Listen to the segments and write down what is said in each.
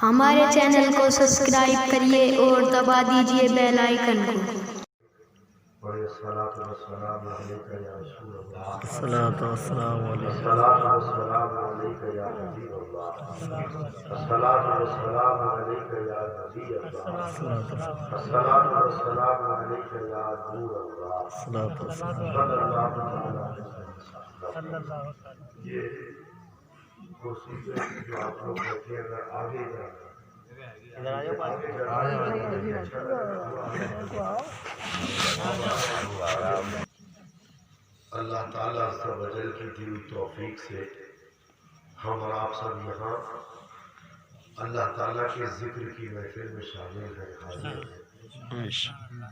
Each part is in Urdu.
ہمارے چینل کو سبسکرائب کریے اور دبا دیجیے بیل آئیکن کو۔ الصلاۃ والسلام علیک یا رسول اللہ، الصلاۃ والسلام علیک الصلاۃ والسلام علیک یا حبیب اللہ، الصلاۃ والسلام علیک یا نبی اللہ، الصلاۃ والسلام علیک یا نور اللہ، صلی اللہ تعالی علیہ وسلم۔ یہ کرسی پہ جو آپ لوگ بیٹھے ہیں، اگر آگے جائیں اللہ تعالیٰ عز و جل کی دی ہوئی توفیق سے ہم اور آپ سب یہاں اللہ تعالیٰ کے ذکر کی محفل میں شامل ہیں، حاضر ہیں۔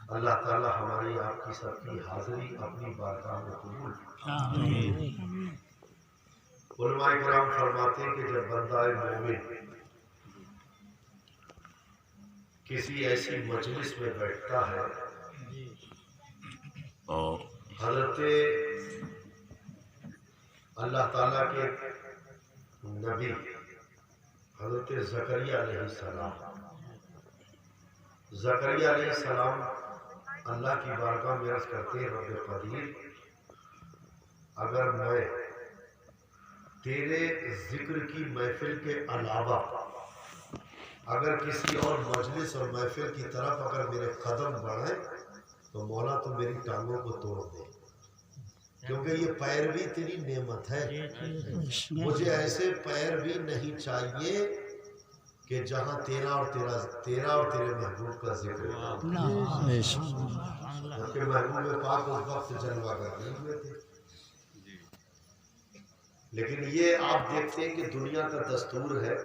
اللہ تعالیٰ ہماری آپ کی سب کی حاضری اپنی بارگاہ میں قبول فرمائے۔ علماء کرام فرماتے ہیں کہ جب بندہ مومن کسی ایسی مجلس میں بیٹھتا ہے، حضرت اللہ تعالیٰ کے نبی حضرت زکریا علیہ السلام اللہ کی بارگاہ میں عرض کرتے ہیں، رب قدیر، اگر میں تیرے ذکر کی محفل کے علاوہ اگر کسی اور مجلس اور محفل کی طرف اگر میرے قدم بڑھیں تو مولا تو میری ٹانگوں کو توڑ دے، کیونکہ یہ پیر بھی تیری نعمت ہے۔ مجھے ایسے پیر بھی نہیں چاہیے کہ جہاں تیرا اور تیرے محبوب کا ذکر ہے، کیونکہ محبوب پاک اس وقت جلوہ گر نہیں ہوئے تھے۔ لیکن یہ آپ دیکھتے ہیں کہ دنیا کا دستور ہے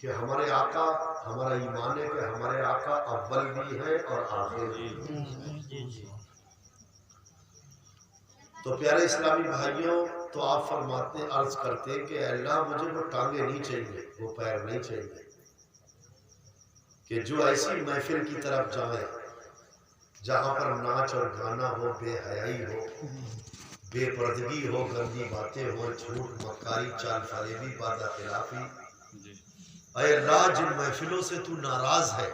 کہ ہمارے آقا، ہمارا ایمان ہے کہ ہمارے آقا اول بھی ہیں اور آخر بھی ہیں۔ تو پیارے اسلامی بھائیوں، تو آپ فرماتے ہیں، عرض کرتے ہیں کہ اے اللہ مجھے وہ ٹانگیں نہیں چاہیے، وہ پیر نہیں چاہیے کہ جو ایسی محفل کی طرف جائیں جہاں پر ناچ اور گانا ہو، بے حیائی ہو، بے پردگی ہو، گندی باتیں ہو، جھوٹ، مکاری، چال فریبی، وعدہ خلافی۔ اے اللہ جن محفلوں سے تو ناراض ہے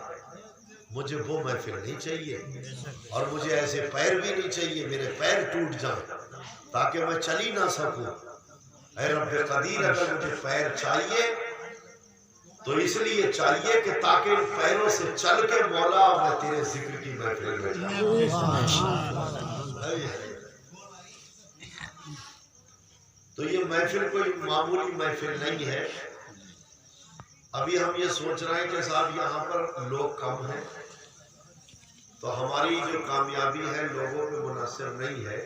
مجھے وہ محفل نہیں چاہیے، اور مجھے ایسے پیر بھی نہیں چاہیے میرے پیر ٹوٹ جائیں تاکہ میں چل ہی نہ سکوں۔ اے رب قدیر، اگر مجھے پیر چاہیے تو اس لیے چاہیے کہ تاکہ ان پیروں سے چل کے مولا میں تیرے ذکر کی محفل میں جاؤں۔ تو یہ محفل کوئی معمولی محفل نہیں ہے۔ ابھی ہم یہ سوچ رہے ہیں کہ صاحب یہاں پر لوگ کم ہیں تو ہماری جو کامیابی ہے لوگوں پہ منحصر نہیں ہے،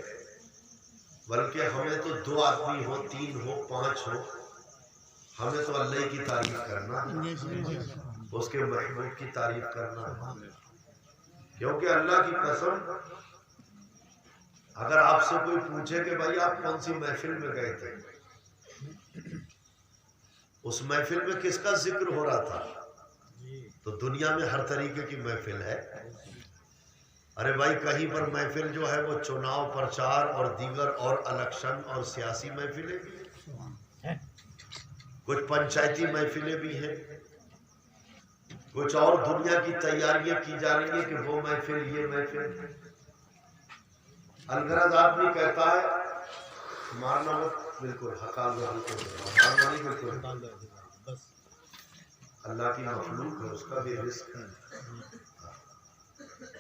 بلکہ ہمیں تو 2 آدمی ہو، 3 ہو، 5 ہو، ہمیں تو اللہ کی تعریف کرنا ہے، اس کے محبوب کی تعریف کرنا ہے۔ کیونکہ اللہ کی قسم، اگر آپ سے کوئی پوچھے کہ بھائی آپ کون سی محفل میں گئے تھے، اس محفل میں کس کا ذکر ہو رہا تھا، تو دنیا میں ہر طریقے کی محفل ہے۔ ارے بھائی کہیں پر محفل جو ہے وہ چناؤ پرچار اور دیگر اور الیکشن اور سیاسی محفلیں بھی ہیں، کچھ پنچایتی محفلیں بھی ہیں، کچھ اور دنیا کی تیاریاں کی جا رہی ہیں کہ وہ محفل، یہ محفل۔ الغرض آدمی کہتا ہے مارنا مت، بالکل حقال مارنا نہیں، بالکل اللہ کی مخلوق ہے، اس کا بھی رزق ہے،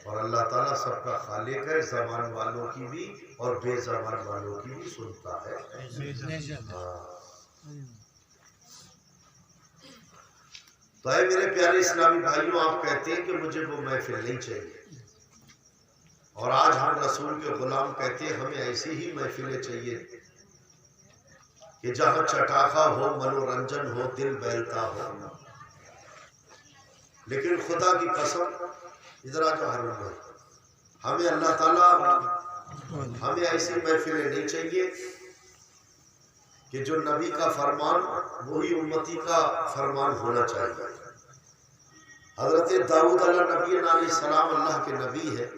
اور اللہ تعالیٰ سب کا خالق ہے، زبان والوں کی بھی اور بے زبان والوں کی بھی سنتا ہے۔ تو اے میرے پیارے اسلامی بھائیوں، آپ کہتے ہیں کہ مجھے وہ محفل نہیں چاہیے، اور آج ہم رسول کے غلام کہتے ہیں ہمیں ایسی ہی محفلیں چاہیے کہ جہاں چٹاخا ہو، منورنجن ہو، دل بہلتا ہو۔ لیکن خدا کی قسم، ادھر آ جاؤ ہر بھائی، ہمیں اللہ تعالیٰ، ہمیں ایسی محفلیں نہیں چاہیے کہ جو نبی کا فرمان وہی امتی کا فرمان ہونا چاہیے۔ حضرت داؤد علیہ نبی علیہ السلام اللہ کے نبی ہے،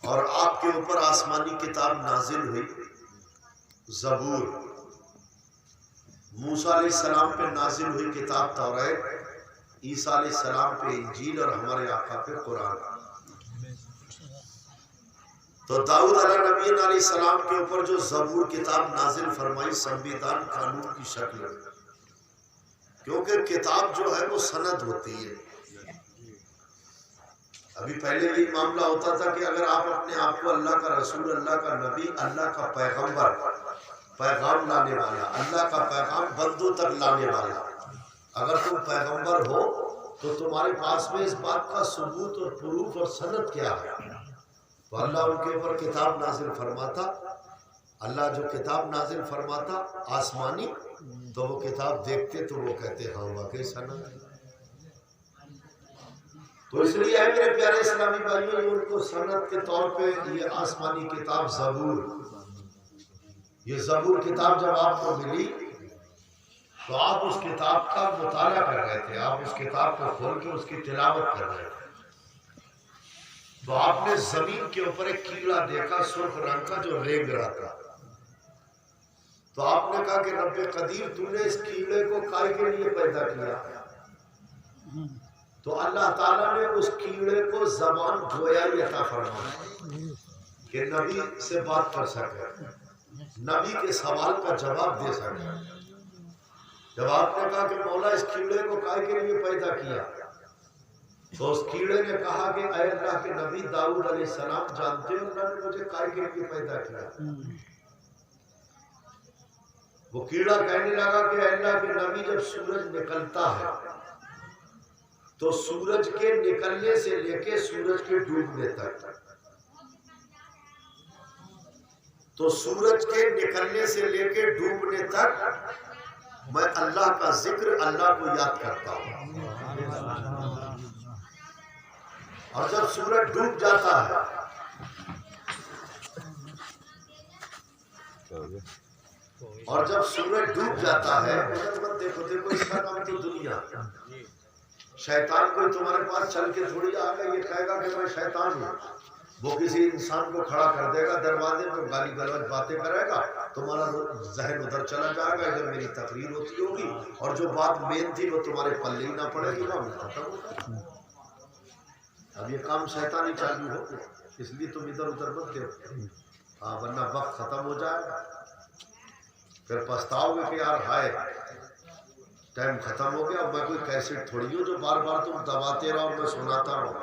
اور آپ کے اوپر آسمانی کتاب نازل ہوئی، زبور، موسیٰ علیہ السلام پہ نازل ہوئی کتاب توریت، عیسیٰ علیہ السلام پہ انجیل اور ہمارے آقا پہ قرآن. تو داؤد علیہ نبی علیہ السلام کے اوپر جو زبور کتاب نازل فرمائی سنویدھان قانون کی شکل میں، کیونکہ کتاب جو ہے وہ سند ہوتی ہے. ابھی پہلے بھی معاملہ ہوتا تھا کہ اگر آپ اپنے آپ کو اللہ کا رسول، اللہ کا نبی، اللہ کا پیغمبر، پیغام لانے والا، اللہ کا پیغام بندوں تک لانے والا، اگر تم پیغمبر ہو تو تمہارے پاس میں اس بات کا ثبوت اور پروف اور سند کیا ہے؟ تو اللہ ان کے اوپر کتاب نازل فرماتا. اللہ جو کتاب نازل فرماتا آسمانی، تو وہ کتاب دیکھتے تو وہ کہتے ہاں واقعی سند ہے. تو اس لیے ہے میرے پیارے اسلامی بھائیوں، ان کو سند کے طور پہ یہ آسمانی کتاب زبور، یہ زبور کتاب جب آپ کو ملی تو آپ اس کتاب کا مطالعہ کر رہے تھے، آپ اس کتاب کو کھول کے اس کی تلاوت کر رہے تھے. تو آپ نے زمین کے اوپر ایک کیڑا دیکھا سرخ رنگ کا جو رینگ رہا تھا. تو آپ نے کہا کہ رب قدیر تو نے اس کیڑے کو کائے کے لیے پیدا کیا؟ تو اللہ تعالیٰ نے اس کیڑے کو زبان گویائی عطا فرمائی کہ نبی سے بات کر سکے، نبی کے سوال کا جواب دے سکے. جب آپ نے کہا کہ مولا اس کیڑے کو کائے کے لیے پیدا کیا، تو اس کیڑے نے کہا کہ اے اللہ کے نبی داؤد علیہ السلام جانتے ہو اللہ نے مجھے کائے کے لیے پیدا کیا؟ وہ کیڑا کہنے لگا کہ اے اللہ کے نبی جب سورج نکلتا ہے تو سورج کے نکلنے سے لے کے سورج کے ڈوبنے تک، تو سورج کے نکلنے سے لے کے ڈوبنے تک میں اللہ کا ذکر، اللہ کو یاد کرتا ہوں. اور جب سورج ڈوب جاتا ہے دیکھو اس کا نام تو دنیا. شیطان کوئی تمہارے پاس چل کے تھوڑی آ گا یہ کہے گا کہ میں شیطان ہوں. وہ کسی انسان کو کھڑا کر دے گا دروازے میں، گالی گلوچ باتیں کرے گا، تمہارا ذہن ادھر چلا جائے گا، ادھر میری تقریر ہوتی ہوگی، اور جو بات مین تھی وہ تمہارے پلے ہی نہ پڑے گی، وہ ختم ہوگا. اب یہ کام شیطانی چالو ہو گیا، اس لیے تم ادھر ادھر مت دیکھو، ہاں ورنہ وقت ختم ہو جائے گا، پھر پچھتاؤ گے کہ یار ہائے ٹائم ختم ہو گیا. میں کوئی کیسٹ تھوڑی ہوں جو بار بار تم دباتے رہو اور میں سناتا رہوں.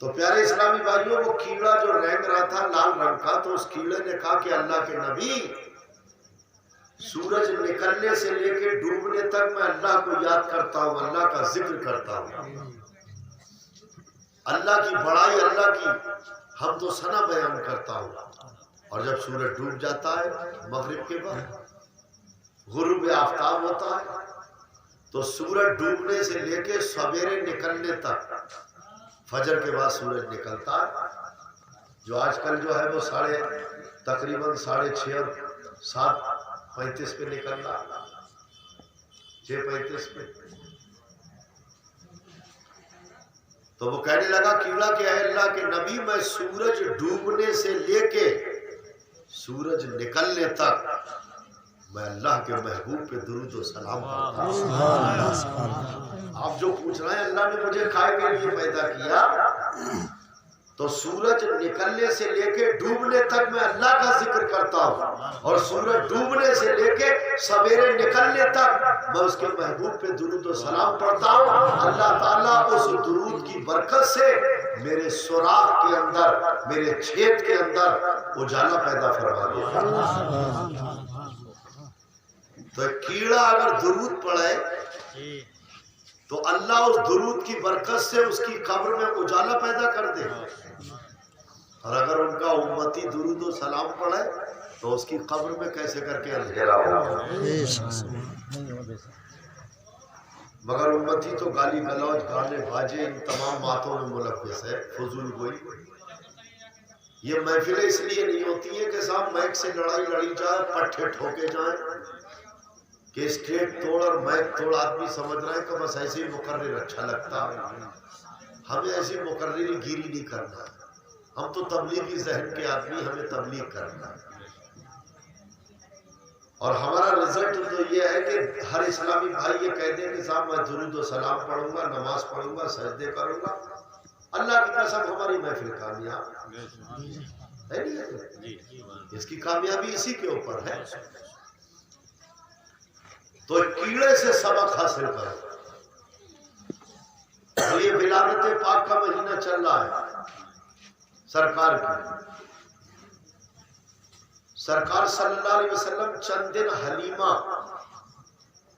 تو پیارے اسلامی بھائیوں، وہ کیڑا جو رینگ رہا تھا لال رنگ کا، تو اس کیڑے نے کہا کہ اللہ کے نبی سورج نکلنے سے لے کے ڈوبنے تک میں اللہ کو یاد کرتا ہوں، اللہ کا ذکر کرتا ہوں، اللہ کی بڑائی، اللہ کی حمد و ثنا بیان کرتا ہوں. اور جب سورج ڈوب جاتا ہے مغرب کے بعد غروب آفتاب ہوتا ہے، تو سورج ڈوبنے سے لے کے سویرے نکلنے تک، فجر کے بعد سورج نکلتا ہے، جو آج کل جو ہے وہ تقریباً 6:30 اور 7:35 پہ نکل رہا، 6:35 پہ. تو وہ کہنے لگا کیڑا کہ اے اللہ کے نبی میں سورج ڈوبنے سے لے کے سورج نکلنے تک میں اللہ کے محبوب پہ درود و سلام کرتا ہوں. آپ جو پوچھ رہے ہیں اللہ نے مجھے کائے کے لیے پیدا کیا، تو سورج نکلنے سے لے کے ڈوبنے تک میں اللہ کا ذکر کرتا ہوں، اور سورج ڈوبنے سے لے کے سویرے نکلنے تک میں اس کے محبوب پہ درود و سلام پڑھتا ہوں. اللہ تعالیٰ اس درود کی برکت سے میرے سوراخ کے اندر، میرے چھید کے اندر اجالا پیدا فرما دیا. تو کیڑا اگر درود پڑھے تو اللہ اس درود کی برکت سے اس کی قبر میں اجالا پیدا کر دے، اور اگر ان کا امتی درود و سلام پڑھے تو اس کی قبر میں کیسے کر کے اندھیرا ہو. مگر امتی تو گالی گلوچ، گانے باجے، ان تمام باتوں میں ملوث ہے، فضول گوئی. یہ محفلیں اس لیے نہیں ہوتی ہیں کہ صاحب مائک سے لڑائی لڑی جائے، پٹھے ٹھوکے جائیں، کہ اسٹیٹ توڑ اور مائک توڑ آدمی سمجھ رہا ہے کہ بس ایسے ہی مقرر اچھا لگتا ہے. ہمیں ایسی مقرری گیری نہیں کرنا. ہم تو تبلیغی ذہن کے آدمی، ہمیں تبلیغ کرنا ہے، اور ہمارا رزلٹ تو یہ ہے کہ ہر اسلامی بھائی یہ کہہ دے کہ صاحب میں درود و سلام پڑھوں گا، نماز پڑھوں گا، سجدے کروں گا، اللہ کی قسم ہماری محفل کامیاب ہے نہیں؟ اس کی کامیابی اسی کے اوپر ہے۔ تو کیڑے سے سبق حاصل کرو۔ اور یہ ولادت پاک کا مہینہ چل رہا ہے سرکار کی، سرکار صلی اللہ علیہ وسلم چند دن حلیمہ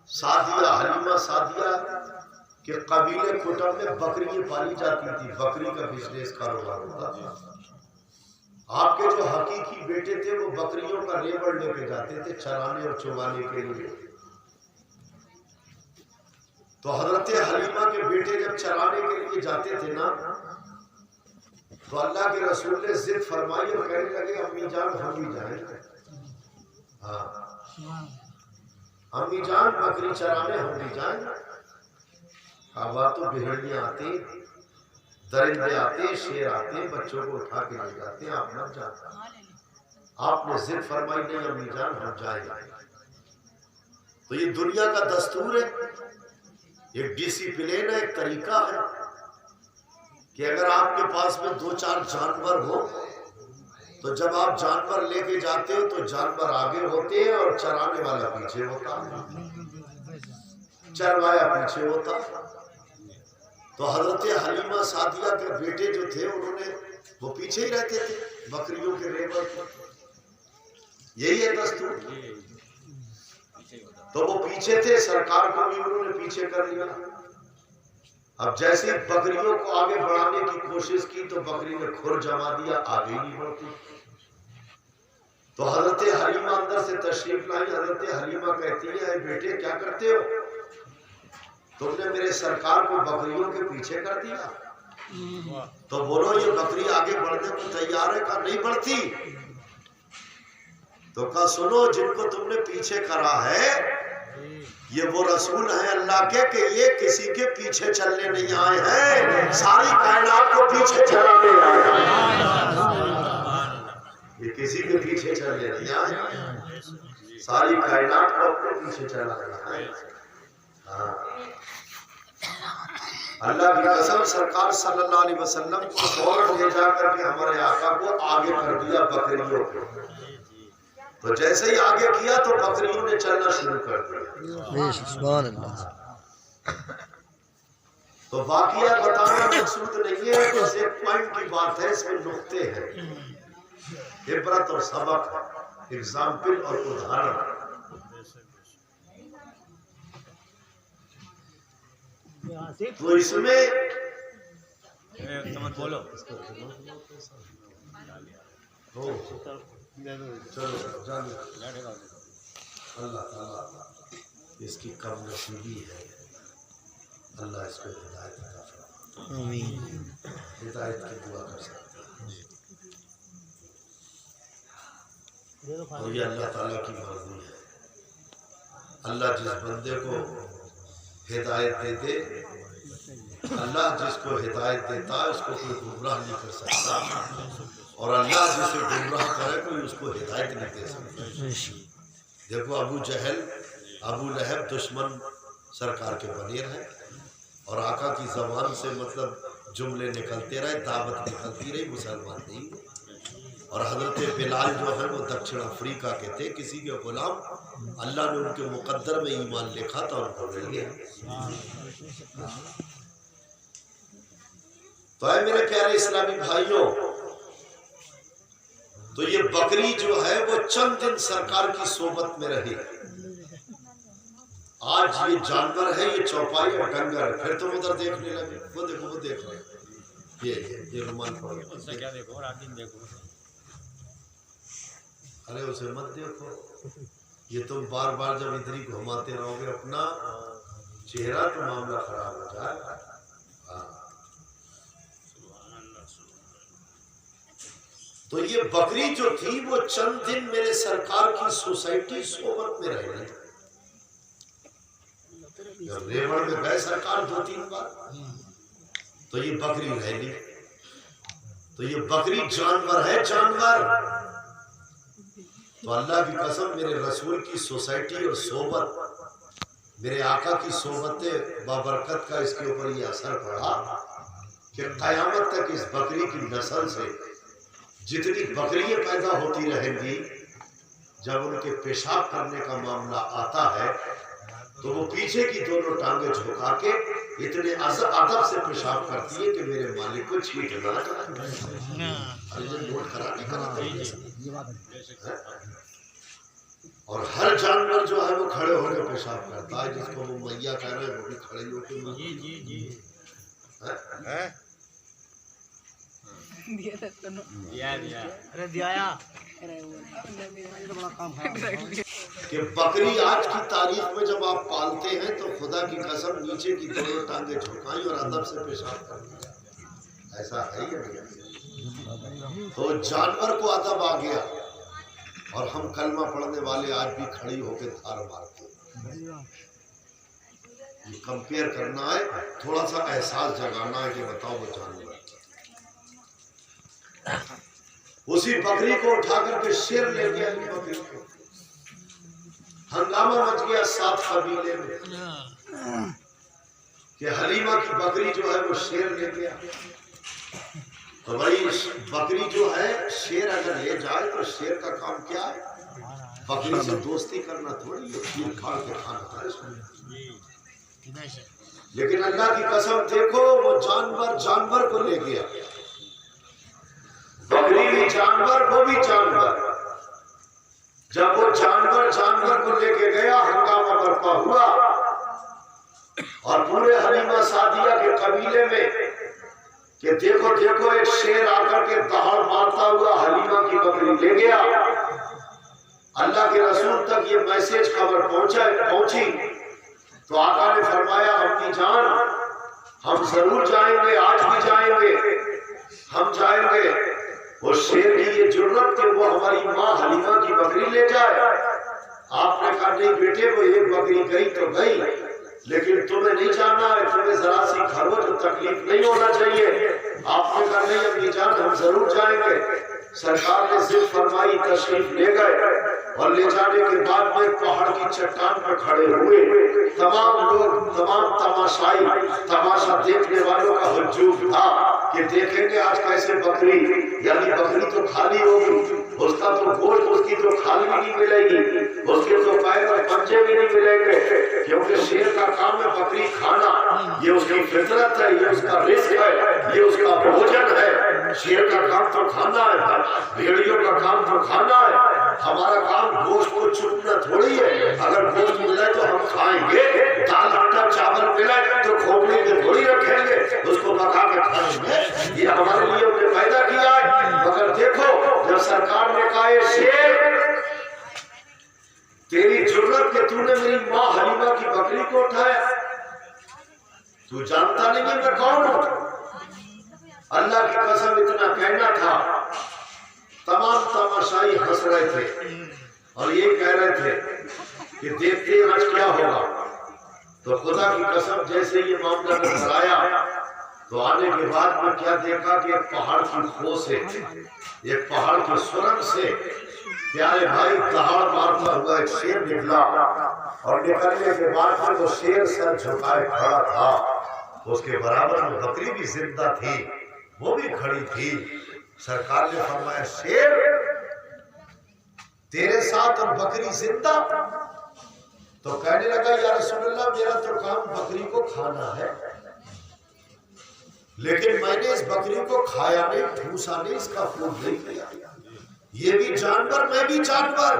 سعدیہ کے قبیلے کٹم میں بکریاں پالی جاتی تھی، بکری کا بزنس کاروبار ہوتا تھا۔ آپ کے جو حقیقی بیٹے تھے وہ بکریوں کا ریوڑ لے کے جاتے تھے چرانے اور چوانے کے لیے۔ تو حضرت حلیمہ کے بیٹے جب چرانے کے لیے جاتے تھے نا، تو اللہ کے رسول نے ضد فرمائی اور کہنے لگے امی جان ہم بھی جائیں، ہاں امی جان بکری چرانے ہم بھی جائیں۔ کعبہ تو بھیڑیاں آتی، درندے آتے، شیر آتے، بچوں کو اٹھا کے لے جاتے، آپ مت جاتے۔ آپ نے ضد فرمائی نہیں امی جان ہم جائیں۔ تو یہ دنیا کا دستور ہے، ایک ڈسپلین ہے، ایک طریقہ ہے کہ اگر آپ کے پاس میں 2-4 جانور ہو تو جب آپ جانور لے کے جاتے ہو تو جانور آگے ہوتے ہیں اور چرانے والا پیچھے ہوتا ہے، چروایا پیچھے ہوتا ہے۔ تو حضرت حلیمہ سعدیہ کے بیٹے جو تھے انہوں نے وہ پیچھے ہی رہتے تھے بکریوں کے ریوڑ پر، یہی ہے دستور۔ تو وہ پیچھے تھے، سرکار کو بھی انہوں نے پیچھے کر لیا۔ اب جیسے بکریوں کو آگے بڑھانے کی کوشش کی تو بکری نے کھر جما دیا، آگے ہی نہیں بڑھتی۔ تو حضرت حلیمہ اندر سے تشریف لائی، حضرت حلیمہ کہتی ہے اے بیٹے کیا کرتے ہو؟ تم نے میرے سرکار کو بکریوں کے پیچھے کر دیا۔ تو بولو یہ بکری آگے بڑھنے کو تیار ہے؟ کہا نہیں بڑھتی۔ تو کہا سنو جن کو تم نے پیچھے کرا ہے یہ وہ رسول ہیں اللہ کے کہ یہ کسی کے پیچھے چلنے نہیں آئے ہیں، ساری کائنات کو پیچھے چلانے آئے ہیں۔ یہ کسی کے پیچھے چلنے نہیں آئے ہیں، ساری کائنات کو اپنے پیچھے چلانے آئے ہیں۔ اللہ کی قسم سرکار صلی اللہ علیہ وسلم کو فوراً لے جا کر کے ہمارے آقا کو آگے کر دیا بکریوں کو۔ تو جیسے ہی آگے کیا تو بکریوں نے چلنا شروع کر دیا۔ سبحان اللہ۔ تو واقعہ بتانا مقصود نہیں ہے، بس ایک پوائنٹ کی بات ہے، اس میں نقطے ہیں، عبرت اور سبق، اگزامپل اور ادھارن۔ تو اس میں بولو چلو جانو اللہ تعالیٰ اس کی کم نصیبی ہے، اللہ اس کو ہدایت عطا فرمائے۔ آمین۔ ہدایت کی دعا کر سکتے ہیں، اور یہ اللہ تعالیٰ کی مرضی ہے۔ اللہ جس بندے کو ہدایت دے دے، اللہ جس کو ہدایت دیتا ہے اس کو کوئی گمراہ نہیں کر سکتا، اور اللہ جسے گمراہ کرے کوئی اس کو ہدایت نہیں دے سکتا۔ دیکھو ابو جہل ابو لہب دشمن سرکار کے بنے رہے، اور آقا کی زبان سے مطلب جملے نکلتے رہے، دعوت نکلتی رہی، مسلمان نہیں ہوئے۔ اور حضرت بلال جو ہے وہ دکشن افریقہ کے تھے، کسی کے غلام، اللہ نے ان کے مقدر میں ایمان لکھا تھا، ان کو مل گیا۔ تو اے میرے پیارے اسلامی بھائیوں، تو یہ بکری جو ہے وہ چند دن سرکار کی صحبت میں رہی۔ آج یہ جانور ہے، یہ چوپائی اور ڈنگر، پھر تم ادھر دیکھنے لگے، وہ دیکھو وہ دیکھ رہے یہ رومان پڑھو، کیا دیکھو اور آدمی دیکھو، ارے اسے مت دیکھو، یہ تم بار بار جب ادھر ہی گھماتے رہو گے اپنا چہرہ تو معاملہ خراب ہو جائے گا۔ تو یہ بکری جو تھی وہ چند دن میرے سرکار کی سوسائٹی صحبت میں رہ گئی۔ جب ریوڑ میں گئے سرکار 2-3 بار تو یہ بکری رہ لی۔ تو یہ بکری جانور ہے، جانور. تو اللہ کی قسم میرے رسول کی سوسائٹی اور صحبت، میرے آقا کی صحبت بابرکت کا اس کے اوپر یہ اثر پڑا کہ قیامت تک اس بکری کی نسل سے جتنی بکریاں پیدا ہوتی رہیں گی، جب ان کے پیشاب کرنے کا معاملہ آتا ہے تو وہ پیچھے کی دونوں ٹانگیں جھکا کے اتنے ادب سے پیشاب کرتی ہے کہ میرے مالک کو چھینٹ نہ جائے. نوٹ کرا. اور ہر جانور جو ہے وہ کھڑے ہو کے پیشاب کرتا ہے، جس کو وہ میاں کہہ رہے ہیں وہ بھی کھڑے ہو کے. کہ بکری آج کی تاریخ میں جب آپ پالتے ہیں تو خدا کی قسم نیچے کی دونوں ٹانگیں جھکائیں اور ادب سے پیشاب کریں. ایسا ہے یا نہیں؟ تو جانور کو ادب آ گیا اور ہم کلمہ پڑھنے والے آج بھی کھڑی ہو کے تھار مارتے ہیں. یہ کمپیئر کرنا ہے، تھوڑا سا احساس جگانا ہے کہ بتاؤ وہ جانور. اسی بکری کو اٹھا کر کے شیر لے گیا. بکری کو ہنگامہ مچ گیا 7 قبیلے میں کہ حلیمہ کی بکری جو ہے وہ شیر لے گیا. تو بھائی بکری جو ہے شیر اگر لے جائے تو شیر کا کام کیا ہے؟ بکری سے دوستی کرنا تھوڑی ہے، چیر کھاڑ کے کھانا ہے. لیکن اللہ کی قسم دیکھو وہ جانور کو لے گیا. بکری بھی جانور، وہ بھی جانور. جب وہ جانور کو لے کے گیا ہنگامہ برپا ہوا اور پورے حلیمہ سعدیہ کے قبیلے میں کہ دیکھو دیکھو ایک شیر آ کر کے دہاڑ مارتا ہوا حلیمہ کی بکری لے گیا. اللہ کے رسول تک یہ میسج خبر پہنچی تو آقا نے فرمایا اپنی جان ہم ضرور جائیں گے، آج بھی جائیں گے، ہم جائیں گے. وہ شیر کی یہ جرت کہ وہ ہماری ماں حلیمہ کی بکری لے جائے. آپ نے کہا نہیں بیٹے وہ ایک بکری گئی تو گئی، لیکن تمہیں نہیں جاننا ہے، تمہیں ذرا سی گھروں جو تکلیف نہیں ہونا چاہیے. آپ نے کہا نہیں اپنی جان ہم ضرور جائیں گے. سرکار نے ضد فرمائی، تشریف لے گئے اور لے جانے کے بعد میں پہاڑ کی چٹان پر کھڑے ہوئے. تمام لوگ، تمام تماشائی، تماشا دیکھنے والوں کا ہجوم تھا کہ دیکھیں گے آج کیسے بکری، یعنی بکری تو خالی ہوگی، اس کا تو گوشت اس کی تو کھال بھی نہیں ملے گی، اس کے تو پیر اور پنجے بھی نہیں ملیں گے، کیونکہ شیر کا کام ہے بکری کھانا. یہ اس کی فطرت ہے، یہ اس کا رزق ہے، یہ اس کا بھوجن ہے. شیر کا کام تو کھانا ہے، بھیڑیوں کا کام تو کھانا ہے. ہمارا کام گوشت کو چپنا تھوڑی ہے. اگر گوشت ملے تو ہم کھائیں گے، دال آٹا چاول ملے تو کھوپڑی کے تھوڑی رکھیں گے، اس کو پکا کے کھائیں گے. یہ ہمارے لیے انہوں نے پیدا کیا ہے. مگر دیکھو جب سرکار نے کہا یہ شیر تیری جرت کہ تو نے میری ماں حلیمہ کی بکری کو اٹھایا، تو جانتا نہیں کہ میں کون ہوں. اللہ کی قسم اتنا کہنا تھا، تمام تماشائی ہنس رہے تھے اور یہ کہہ رہے تھے کہ دیکھتے ہیں آج کیا ہوگا. تو خدا کی قسم جیسے یہ معاملہ نظر آیا تو آنے کے بعد میں کیا دیکھا کہ ایک پہاڑ کی کھو سے، ایک پہاڑ کی سرنگ سے پیارے بھائی دہاڑ مارتا ہوا ایک شیر نکلا. اور نکلنے کے بعد میں وہ شیر سر جھکائے کھڑا تھا. اس کے برابر میں بکری بھی زندہ تھی، وہ بھی کھڑی تھی. سرکار نے فرمایا شیر تیرے ساتھ اور بکری زندہ؟ تو کہنے لگا یا رسول اللہ میرا تو کام بکری کو کھانا ہے، لیکن میں نے اس بکری کو کھایا نہیں، ٹھوسا نہیں، اس کا خون نہیں کیا. یہ بھی جانور، میں بھی جانور.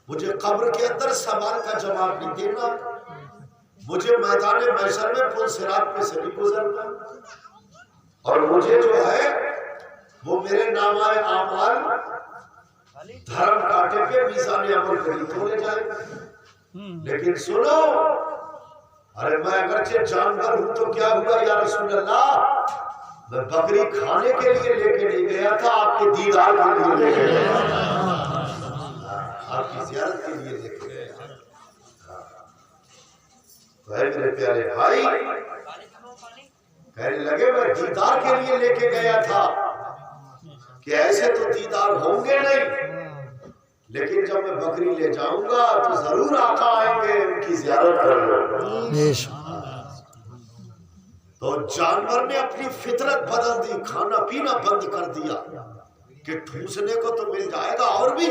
مجھے قبر کے اندر سوال کا جواب نہیں دینا، مجھے میدان محشر میں پل صراط پہ سے نہیں گزرنا، اور مجھے جو ہے وہ میرے نامہ اعمال دھرم کاٹے پہ میزان عمل کری تولے جائے. لیکن سنو، ارے میں اگرچہ جانور ہوں تو کیا ہوا یا رسول اللہ، میں بکری کھانے کے لیے لے کے نہیں گیا تھا، آپ کے دیدار کے لیے لے کے گیا تھا، آپ کی زیارت کے لیے لے کے گیا تھا. تو اے میرے پیارے بھائی کہنے لگے میں دیدار کے لیے لے کے گیا تھا، کہ ایسے تو دیدار ہوں گے نہیں، لیکن جب میں بکری لے جاؤں گا تو ضرور آقا آئیں گے، ان کی زیارت کر لوں۔ تو جانور نے اپنی فطرت بدل دی، کھانا پینا بند کر دیا کہ ٹھوسنے کو تو مل جائے گا اور بھی،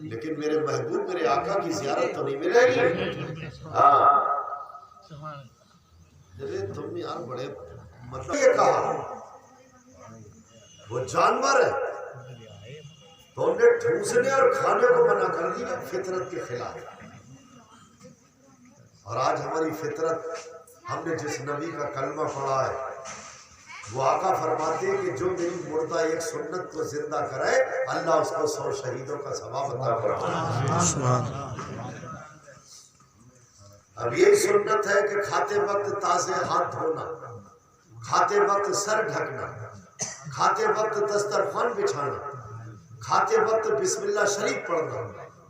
لیکن میرے محبوب میرے آقا کی زیارت تو نہیں ملے گی۔ ہاں تم یار بڑے مطلب یہ کہا وہ جانور ہے تو انہیں ٹھوسنے اور کھانے کو منع کر دیا فطرت کے خلاف۔ اور آج ہماری فطرت، ہم نے جس نبی کا کلمہ پڑھا ہے وہ آقا فرماتے ہیں کہ جو میری مردہ ایک سنت کو زندہ کرے اللہ اس کو 100 شہیدوں کا ثواب عطا فرمائے۔ اب یہی سنت ہے کہ کھاتے وقت تازے ہاتھ دھونا، کھاتے وقت سر ڈھکنا، کھاتے وقت دسترخوان بچھانا، کھاتے وقت بسم اللہ شریف پڑھنا،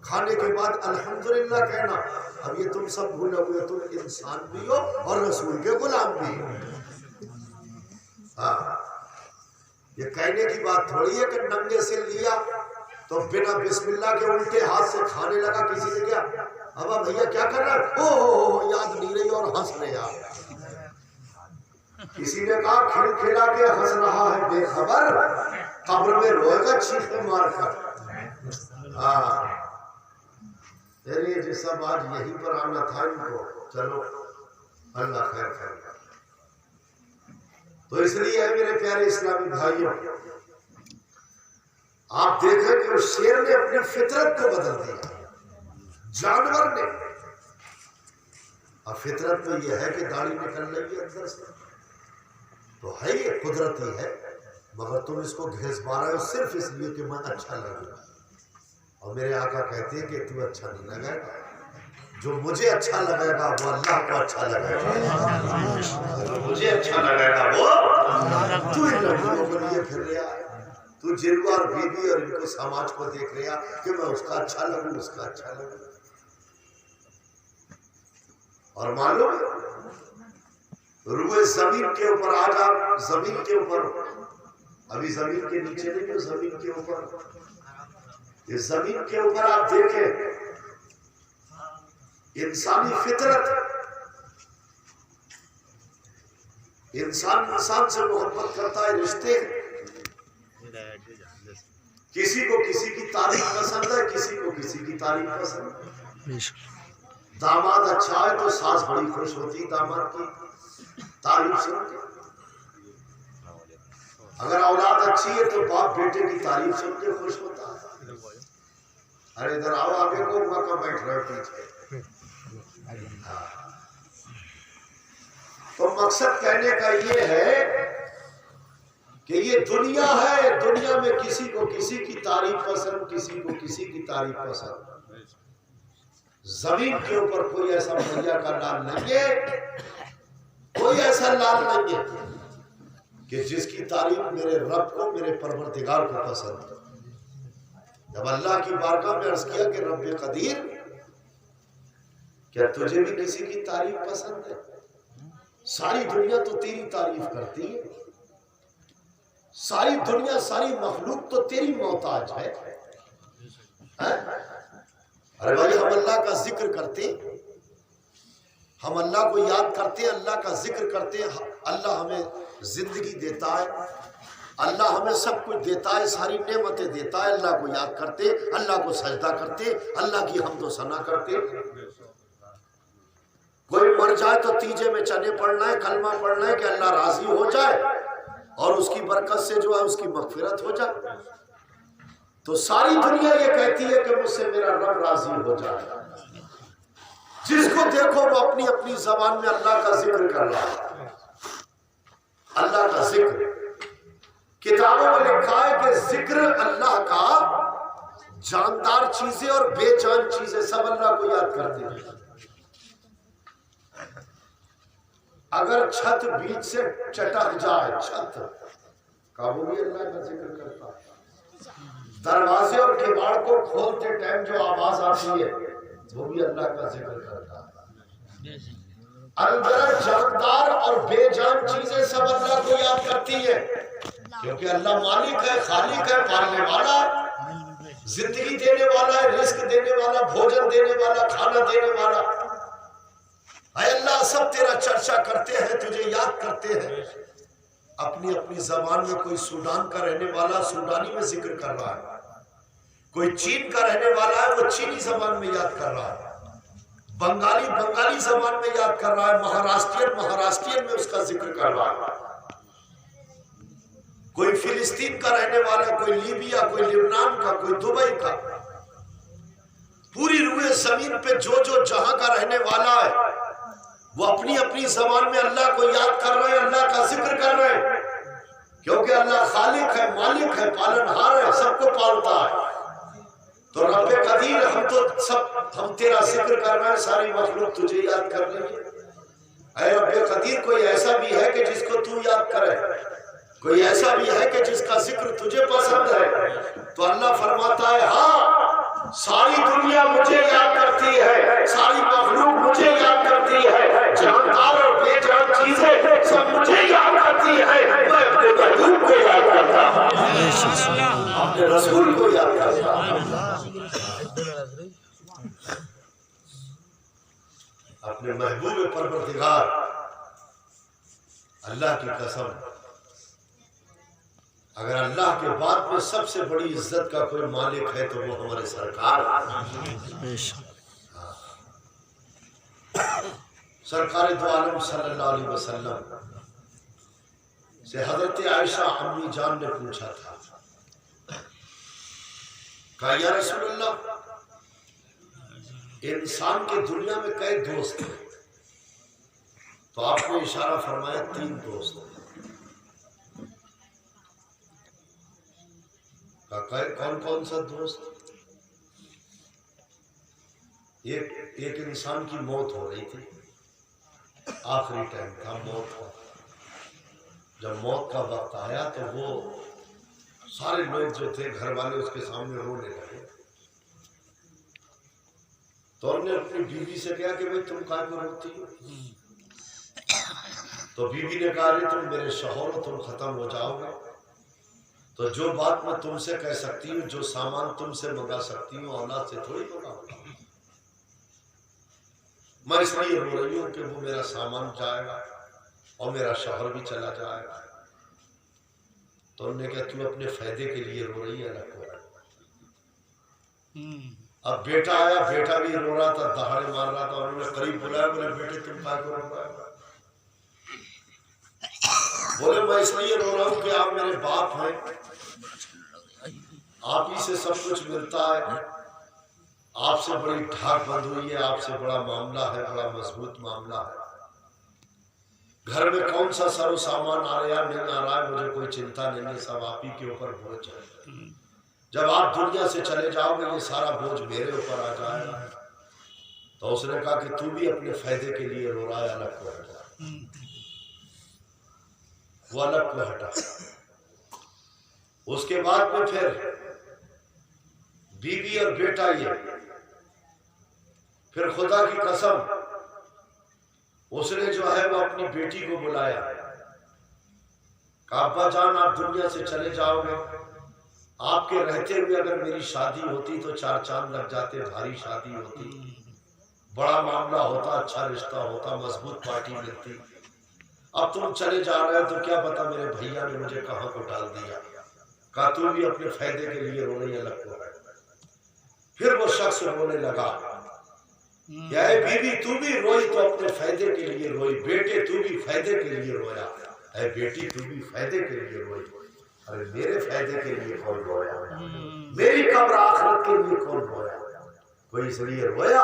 کھانے کے بعد الحمدللہ کہنا۔ اب یہ تم سب بھولے ہوئے، تم انسان بھی ہو اور رسول کے غلام بھی ہو۔ ہاں یہ کہنے کی بات تھوڑی ہے کہ ننگے سے لیا تو بنا بسم اللہ کے الٹے ہاتھ سے کھانے لگا۔ کسی نے کیا ابا بھیا کیا کر رہا ہے، او یاد نہیں رہی اور ہنس رہے آپ۔ کسی نے کہا کھل کھلا کے ہنس رہا ہے بے خبر، قبر میں روئے گا چیخیں مار کر۔ ہاں یہ سب آج یہیں پر آنا تھا ان کو، چلو اللہ خیر خیر۔ تو اس لیے ہے میرے پیارے اسلامی بھائیوں، آپ دیکھیں کہ اس شیر نے اپنی فطرت کو بدل دیا، جانور نے۔ اب فطرت میں یہ ہے کہ داڑھی نکل رہی ہے اندر سے تو ہے یہ قدرتی ہے، مگر تم اس کو گھیس پا رہے ہو صرف اس لیے کہ میں اچھا لگا۔ اور میرے آقا کہتے ہیں کہ تو اچھا نہیں لگے گا، جو مجھے اچھا لگے گا وہ اللہ کو اچھا لگے گا، جو مجھے اچھا لگے گا وہ تو ان لڑکیوں کو لیے پھر رہا ہے، تو جلوہ اور بیوی اور ان کو سماج کو دیکھ رہا کہ میں اس کا اچھا لگوں، اس کا اچھا لگوں۔ اور معلوم روئے زمین کے اوپر آج آپ زمین کے اوپر، ابھی زمین کے نیچے نہیں تو زمین کے اوپر، یہ زمین کے اوپر آپ دیکھیں انسانی فطرت، انسان سے محبت کرتا ہے، رشتے، کسی کو کسی کی تعریف پسند ہے، کسی کو کسی کی تعریف پسند ہے۔ داماد اچھا ہے تو ساس بڑی خوش ہوتی ہے داماد کی تعریف سن کے، اگر اولاد اچھی ہے تو باپ بیٹے کی تعریف سن کے خوش ہوتا ہے۔ ارے ادھر آؤ، آگے کو موقع بیٹھ رہے پیچھے۔ تو مقصد کہنے کا یہ ہے کہ یہ دنیا ہے، دنیا میں کسی کو کسی کی تعریف پسند، کسی کو کسی کی تعریف پسند۔ زمین کے اوپر کوئی ایسا بھیا کا لال نہیں ہے، کوئی ایسا لال نہیں ہے کہ جس کی تعریف میرے رب کو، میرے پروردگار کو پسند ہے۔ جب اللہ کی بارگاہ میں عرض کیا کہ رب قدیر کیا تجھے بھی کسی کی تعریف پسند ہے؟ ساری دنیا تو تیری تعریف کرتی ہے، ساری دنیا ساری مخلوق تو تیری محتاج ہے۔ ارے بھائی ہم اللہ کا ذکر کرتے، ہم اللہ کو یاد کرتے، اللہ کا ذکر کرتے، اللہ ہمیں زندگی دیتا ہے، اللہ ہمیں سب کچھ دیتا ہے، ساری نعمتیں دیتا ہے، اللہ کو یاد کرتے، اللہ کو سجدہ کرتے، اللہ کی حمد و ثنا کرتے۔ کوئی مر جائے تو تیجے میں چنے پڑھنا ہے، کلمہ پڑھنا ہے کہ اللہ راضی ہو جائے اور اس کی برکت سے جو ہے اس کی مغفرت ہو جائے۔ تو ساری دنیا یہ کہتی ہے کہ مجھ سے میرا رب راضی ہو جائے۔ جس کو دیکھو وہ اپنی اپنی زبان میں اللہ کا ذکر کر رہا ہے، اللہ کا ذکر۔ کتابوں میں لکھا ہے کہ ذکر اللہ کا، جاندار چیزیں اور بے جان چیزیں سب اللہ کو یاد کرتے ہیں۔ اگر چھت بیچ سے چٹک جائے، چھت کا وہ بھی اللہ کا ذکر کرتا ہے۔ دروازے اور کباڑ کو کھولتے ٹائم جو آواز آتی ہے وہ بھی اللہ کا ذکر کرتا ہے۔ اندر جاندار اور بے جان چیزیں سب اللہ کو یاد کرتی ہیں۔ کیونکہ اللہ مالک ہے، خالق ہے، پالنے والا ہے، زندگی دینے والا ہے، رزق دینے والا، بھوجن دینے والا، کھانا دینے والا۔ اے اللہ سب تیرا چرچا کرتے ہیں، تجھے یاد کرتے ہیں۔ اپنی اپنی زبان میں کوئی سوڈان کا رہنے والا سوڈانی میں ذکر کر رہا ہے، کوئی چین کا رہنے والا ہے وہ چینی زبان میں یاد کر رہا ہے، بنگالی بنگالی زبان میں یاد کر رہا ہے، مہاراشٹرین میں اس کا ذکر کر رہا ہے، کوئی فلسطین کا رہنے والا، کوئی لیبیا، کوئی لبنان کا، کوئی دبئی کا۔ پوری روئے زمین پہ جو جو جہاں کا رہنے والا ہے وہ اپنی اپنی زبان میں اللہ کو یاد کر رہے ہیں، اللہ کا ذکر کر رہے ہیں، کیونکہ اللہ خالق ہے، مالک ہے، پالنہار ہے، سب کو پالتا ہے۔ تو رب قدیر ہم تیرا ذکر کر رہے ہیں، ساری مخلوق تجھے یاد کر رہی ہے۔ اے رب قدیر کوئی ایسا بھی ہے کہ جس کو تو یاد کرے، کوئی ایسا بھی ہے کہ جس کا ذکر تجھے پسند ہے۔ تو اللہ فرماتا ہے ہاں ساری دنیا مجھے یاد کرتی ہے، ساری مخلوق مجھے یاد کرتی ہے، جاندار اور بے جان چیزیں سب مجھے یاد کرتی ہے، میں اپنے محبوب کو یاد کرتا ہوں، اپنے رسول کو یاد کرتا ہوں، اپنے محبوب پروردگار۔ اللہ کی قسم اگر اللہ کے بعد میں سب سے بڑی عزت کا کوئی مالک ہے تو وہ ہمارے سرکار سرکار دو عالم صلی اللہ علیہ وسلم سے حضرت عائشہ امی جان نے پوچھا تھا، کہا یا رسول اللہ انسان کے دنیا میں کئی دوست ہیں؟ تو آپ نے اشارہ فرمایا 3 دوست ہیں۔ کون کون سا دوست؟ ایک انسان کی موت ہو رہی تھی، آخری ٹائم تھا موت کا، جب موت کا وقت آیا تو وہ سارے لوگ جو تھے گھر والے اس کے سامنے رونے لگے، تو انہوں نے اپنی بیوی سے کہا کہ بھئی تم کائیں کو روتی ہو؟ تو بیوی نے کہا کہ تم میرے شوہر ہو، تم ختم ہو جاؤ گے، تو جو بات میں تم سے کہہ سکتی ہوں، جو سامان تم سے منگا سکتی ہوں، اولاد سے تھوڑی منگاؤں گا، میں اس لیے رو رہی ہوں کہ وہ میرا سامان جائے گا اور میرا شوہر بھی چلا جائے گا۔ تو انہوں نے کہا تم اپنے فائدے کے لیے رو رہی ہے، اللہ کو۔ اب بیٹا آیا، بیٹا بھی رو رہا تھا، دہاڑے مار رہا تھا، انہوں نے قریب بلایا، بولے بیٹے تم کیا کو رو رہا ہے؟ بولے میں اس لیے رو رہا ہوں کہ آپ میرے باپ ہیں، آپ ہی سے سب کچھ ملتا ہے، آپ سے بڑی ڈھاک بند ہوئی ہے، آپ سے بڑا معاملہ ہے، بڑا مضبوط معاملہ ہے، گھر میں کون سا سر و سامان آ رہا ہے نہیں آ رہا ہے مجھے کوئی چنتا نہیں ہے، سب آپ ہی کے اوپر بوجھ ہے، جب آپ دنیا سے چلے جاؤ گے یہ سارا بوجھ میرے اوپر آ جائے گا۔ تو اس نے کہا کہ تو بھی اپنے فائدے کے لیے رو رہا ہے، الگ کو ہٹا۔ وہ الگ کو ہٹا۔ اس کے بعد میں پھر بیوی اور بیٹا یہ، پھر خدا کی قسم اس نے جو ہے وہ اپنی بیٹی کو بلایا، کہا ابا جان آپ دنیا سے چلے جاؤ گے، آپ کے رہتے ہوئے اگر میری شادی ہوتی تو 4 چاند لگ جاتے، بھاری شادی ہوتی، بڑا معاملہ ہوتا، اچھا رشتہ ہوتا، مضبوط پارٹی ملتی، اب تم چلے جا رہے ہو تو کیا پتا میرے بھیا نے مجھے کہاں کو ڈال دیا۔ کہا تو بھی اپنے فائدے کے لیے رو رہی ہے، الگ کو۔ پھر وہ شخص رونے لگا، کہ اے بیوی تو بھی روئی تو اپنے فائدے کے لیے روئی، بیٹے تو بھی فائدے کے لیے رویا، اے بیٹی تو بھی فائدے کے لیے روئی، ارے میرے فائدے کے لیے کون رویا؟ میری قبر آخرت کے لیے کون رویا؟ کوئی اس لیے رویا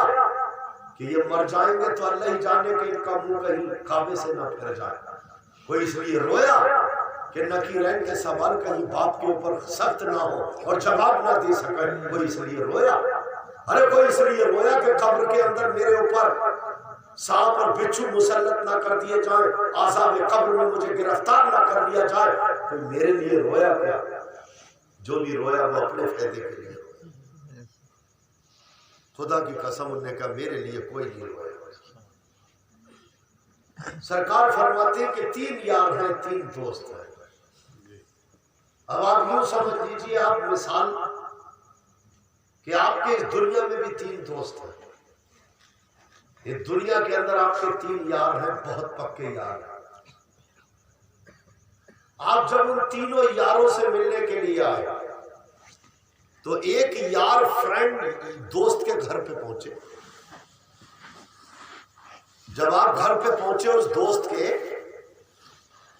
کہ یہ مر جائیں گے تو اللہ ہی جانے کہ ان کا منہ کہیں کعبے سے نہ پھر جائے، کوئی اس لیے رویا کہ نکیرین کے سوال کہیں باپ کے اوپر سخت نہ ہو اور جواب نہ دے سکے، کوئی اس لیے رویا، ارے کوئی اس لیے رویا کہ قبر کے اندر میرے اوپر سانپ اور بچھو مسلط نہ کر دیے جائیں، عذاب قبر میں مجھے گرفتار نہ کر دیا جائے، کوئی میرے لیے رویا کیا؟ جو بھی رویا وہ اپنے فائدے کے لیے۔ خدا کی قسم انہوں نے کہا میرے لیے کوئی نہیں رویا۔ سرکار فرماتے ہیں کہ 3 یار ہیں، 3 دوست ہیں، اب آپ یوں سمجھ لیجیے، آپ مثال کہ آپ کے اس دنیا میں بھی 3 دوست ہیں، اس دنیا کے اندر آپ کے 3 یار ہیں، بہت پکے یار ہیں۔ آپ جب ان تینوں یاروں سے ملنے کے لیے آئے تو ایک یار فرینڈ دوست کے گھر پہ پہنچے۔ جب آپ گھر پہ پہنچے اس دوست کے،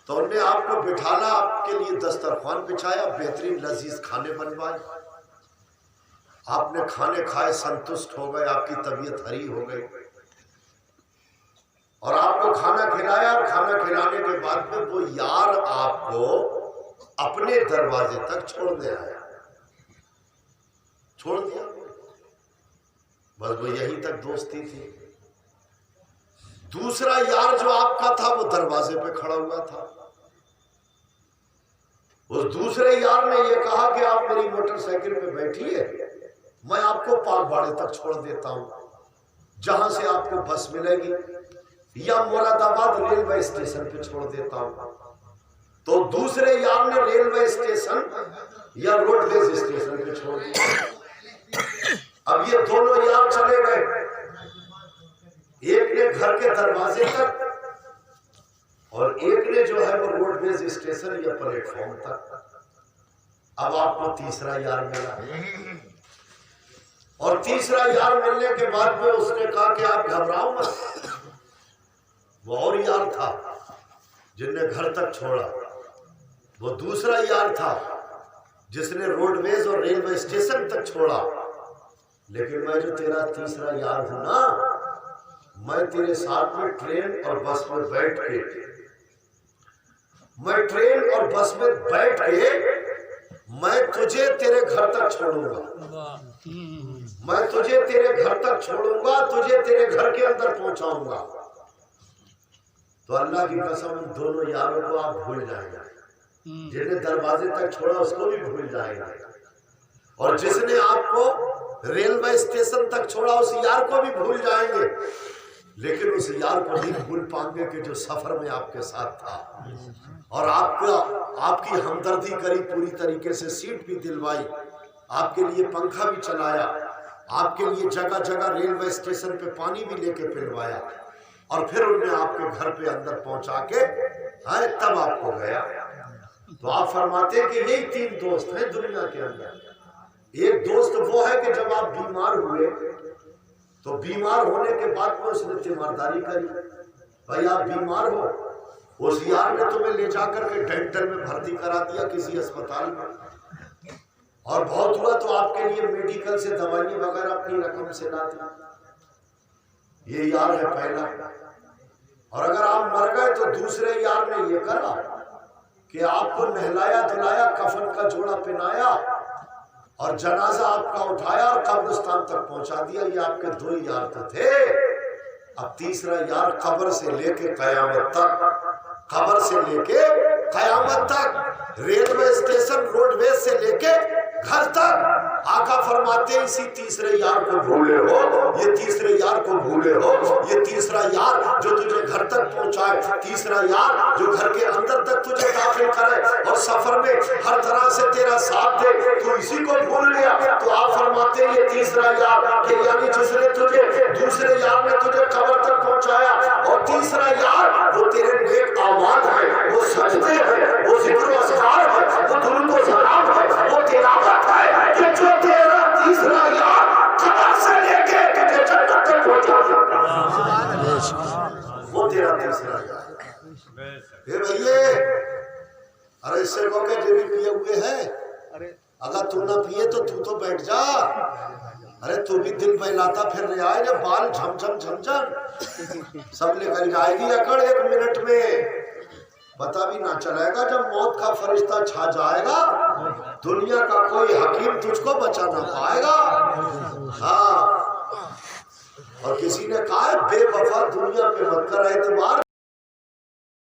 تو انہوں نے آپ کو بٹھانا، آپ کے لیے دسترخوان بچھایا، بہترین لذیذ کھانے بنوائے، آپ نے کھانے کھائے، سنتشٹ ہو گئے، آپ کی طبیعت ہری ہو گئی، اور آپ کو کھانا کھلایا، اور کھانا کھلانے کے بعد میں وہ یار آپ کو اپنے دروازے تک چھوڑنے آیا، چھوڑ دیا، بس وہ یہیں تک دوستی تھی۔ دوسرا یار جو آپ کا تھا وہ دروازے پہ کھڑا ہوا تھا۔ اس دوسرے یار نے یہ کہا کہ آپ میری موٹر سائیکل پہ بیٹھیے، میں آپ کو پاک باڑے تک چھوڑ دیتا ہوں، جہاں سے آپ کو بس ملے گی، یا مراد آباد ریلوے اسٹیشن پہ چھوڑ دیتا ہوں۔ تو دوسرے یار نے ریلوے اسٹیشن یا روڈ ویز اسٹیشن پہ چھوڑ دیا۔ اب یہ دونوں یار چلے گئے، ایک نے گھر کے دروازے تک، اور ایک نے جو ہے وہ روڈ ویز اسٹیشن یا پلیٹ فارم تک۔ اب آپ کو تیسرا یار ملا، اور تیسرا یار ملنے کے بعد میں اس نے کہا کہ آپ گھبراؤ مت۔ وہ اور یار تھا جن نے گھر تک چھوڑا، وہ دوسرا یار تھا جس نے روڈ ویز اور ریلوے اسٹیشن تک چھوڑا، لیکن میں جو تیرا تیسرا یار ہوں نا، میں تیرے ساتھ میں ٹرین اور بس میں بیٹھ کے، میں ٹرین اور بس میں بیٹھ کے میں تجھے تیرے گھر تک چھوڑوں گا، میں تجھے تیرے گھر تک چھوڑوں گا، تجھے تیرے گھر کے اندر پہنچاؤں گا۔ تو اللہ کی قسم ان دونوں یاروں کو آپ بھول جائیں گے، جس نے دروازے تک چھوڑا اس کو بھی بھول جائیں گے، اور جس نے آپ کو ریلوے اسٹیشن تک چھوڑا اس یار کو بھی بھول جائیں گے، لیکن اس یار کو نہیں بھول پائیں گے کہ جو سفر میں آپ کے ساتھ تھا، اور آپ کی ہمدردی کری، پوری طریقے سے سیٹ بھی دلوائی، آپ کے لیے پنکھا بھی چلایا، آپ کے لیے جگہ جگہ ریلوے اسٹیشن پہ پانی بھی لے کے پلوایا، اور پھر انہوں نے آپ کے گھر پہ اندر پہنچا کے تب آپ کو گیا۔ تو آپ فرماتے ہیں کہ یہی 3 دوست ہیں دنیا کے اندر۔ ایک دوست وہ ہے کہ جب آپ بیمار ہوئے تو بیمار ہونے کے بعد میں اس نے تیمارداری کری، بھائی آپ بیمار ہو، اس یار نے تمہیں لے جا کر کے ڈینٹل میں بھرتی کرا دیا کسی اسپتال میں، اور بہت ہوا تو آپ کے لیے میڈیکل سے دوائیں وغیرہ اپنی رقم سے لا دیا، یہ یار ہے پہلا۔ اور اگر آپ مر گئے تو دوسرے یار نے یہ کرا کہ آپ کو نہلایا دھلایا، کفن کا جوڑا پہنایا، اور جنازہ آپ کا اٹھایا اور قبرستان تک پہنچا دیا۔ یہ آپ کے 2 یار تو تھے۔ اب تیسرا یار قبر سے لے کے قیامت تک، قبر سے لے کے قیامت تک، ریلوے اسٹیشن روڈ ویز سے لے کے گھر تک، آقا فرماتے ہیں اسی تیسرے یار کو بھولے ہو، یہ تیسرے یار کو بھولے ہو، یہ تیسرا یار جو تجھے گھر تک پہنچائے، تیسرا یار جو گھر کے اندر تک تجھے داخل کرے اور سفر میں ہر طرح سے تیرا ساتھ دے، تو اسی کو بھول گیا۔ تو آپ فرماتے ہیں یہ تیسرا یار کہ یعنی جس نے تجھے، دوسرے یار نے تجھے قبر تک پہنچایا، اور تیسرا یار وہ تیرے نیک اعمال ہیں، وہ سجدے ہیں، وہ ذکر و اذکار ہے، وہ درود و سلام ہے، وہ تلاوت ہے، کہ جو تیرا تیسرا یار قبر سے لے کے تجھے جنت تک پہنچا دیتا، وہ تیرا تیسرا یار۔ اے بھئیے، ارے اس سے کو کہ جو بھی پیے ہوئے ہیں، اگر تو نہ پیے تو بیٹھ جا، ارے تو بھی دل بہلاتا پھر رہا ہے، جب بال جھم جھم جھم جھم سب نکل جائے گی اکڑ 1 منٹ میں، پتہ بھی نہ چلے گا۔ جب موت کا فرشتہ چھا جائے گا، دنیا کا کوئی حکیم تجھ کو بچا نہ پائے گا۔ ہاں، اور کسی نے کہا ہے بے وفا دنیا پہ مت کر اعتبار۔